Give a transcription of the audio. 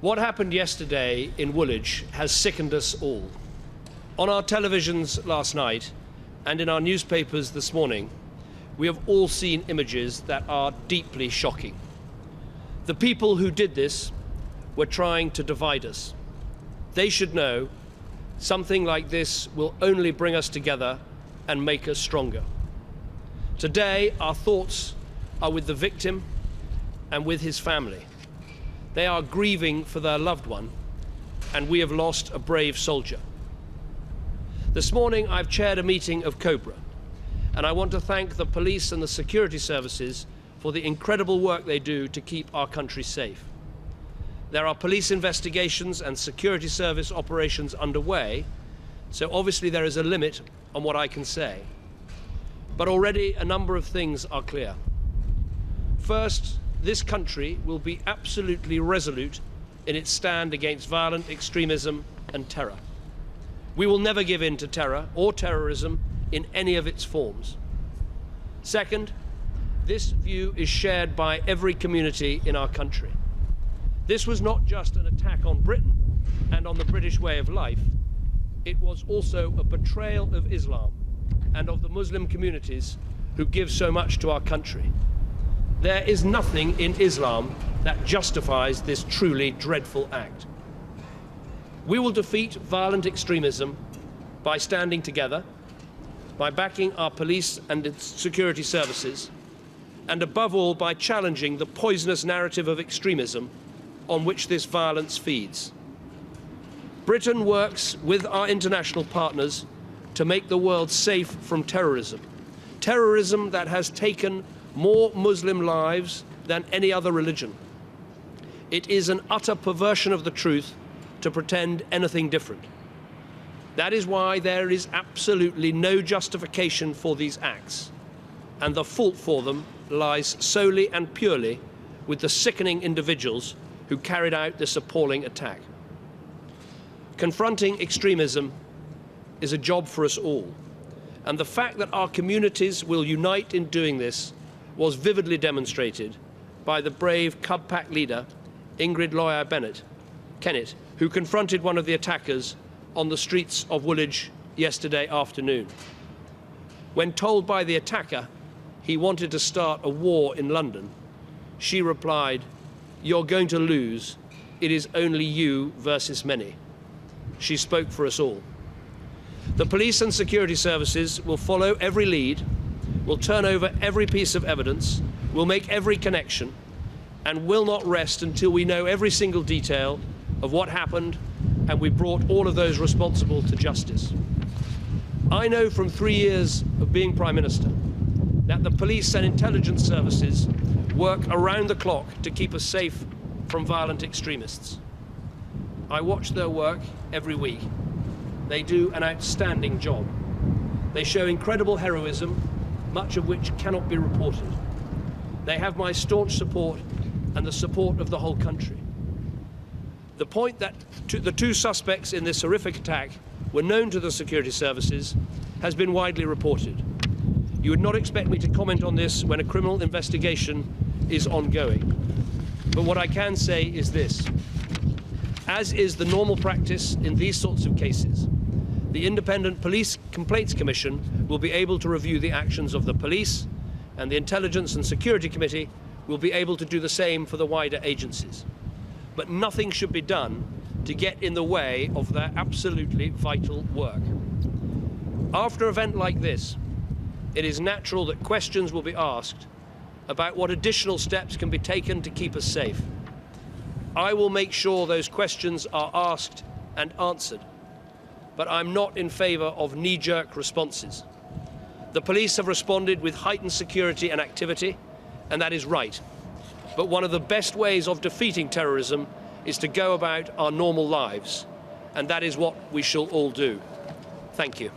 What happened yesterday in Woolwich has sickened us all. On our televisions last night and in our newspapers this morning, we have all seen images that are deeply shocking. The people who did this were trying to divide us. They should know something like this will only bring us together and make us stronger. Today, our thoughts are with the victim and with his family. They are grieving for their loved one, and we have lost a brave soldier. This morning, I've chaired a meeting of COBRA, and I want to thank the police and the security services for the incredible work they do to keep our country safe. There are police investigations and security service operations underway, so obviously there is a limit on what I can say. But already a number of things are clear. First, this country will be absolutely resolute in its stand against violent extremism and terror. We will never give in to terror or terrorism in any of its forms. Second, this view is shared by every community in our country. This was not just an attack on Britain and on the British way of life. It was also a betrayal of Islam and of the Muslim communities who give so much to our country. There is nothing in Islam that justifies this truly dreadful act. We will defeat violent extremism by standing together, by backing our police and its security services, and above all by challenging the poisonous narrative of extremism on which this violence feeds. Britain works with our international partners to make the world safe from terrorism. Terrorism that has taken more Muslim lives than any other religion. It is an utter perversion of the truth to pretend anything different. That is why there is absolutely no justification for these acts, and the fault for them lies solely and purely with the sickening individuals who carried out this appalling attack. Confronting extremism is a job for us all, and the fact that our communities will unite in doing this was vividly demonstrated by the brave Cub Pack leader, Ingrid Kennett, who confronted one of the attackers on the streets of Woolwich yesterday afternoon. When told by the attacker he wanted to start a war in London, she replied, "You're going to lose. It is only you versus many." She spoke for us all. The police and security services will follow every lead, will turn over every piece of evidence, will make every connection, and will not rest until we know every single detail of what happened and we brought all of those responsible to justice. I know from 3 years of being Prime Minister that the police and intelligence services work around the clock to keep us safe from violent extremists. I watch their work every week. They do an outstanding job. They show incredible heroism, much of which cannot be reported. They have my staunch support and the support of the whole country. The point that the two suspects in this horrific attack were known to the security services has been widely reported. You would not expect me to comment on this when a criminal investigation is ongoing. But what I can say is this. As is the normal practice in these sorts of cases, the Independent Police Complaints Commission will be able to review the actions of the police, and the Intelligence and Security Committee will be able to do the same for the wider agencies. But nothing should be done to get in the way of their absolutely vital work. After an event like this, it is natural that questions will be asked about what additional steps can be taken to keep us safe. I will make sure those questions are asked and answered, but I'm not in favour of knee-jerk responses. The police have responded with heightened security and activity, and that is right. But one of the best ways of defeating terrorism is to go about our normal lives, and that is what we shall all do. Thank you.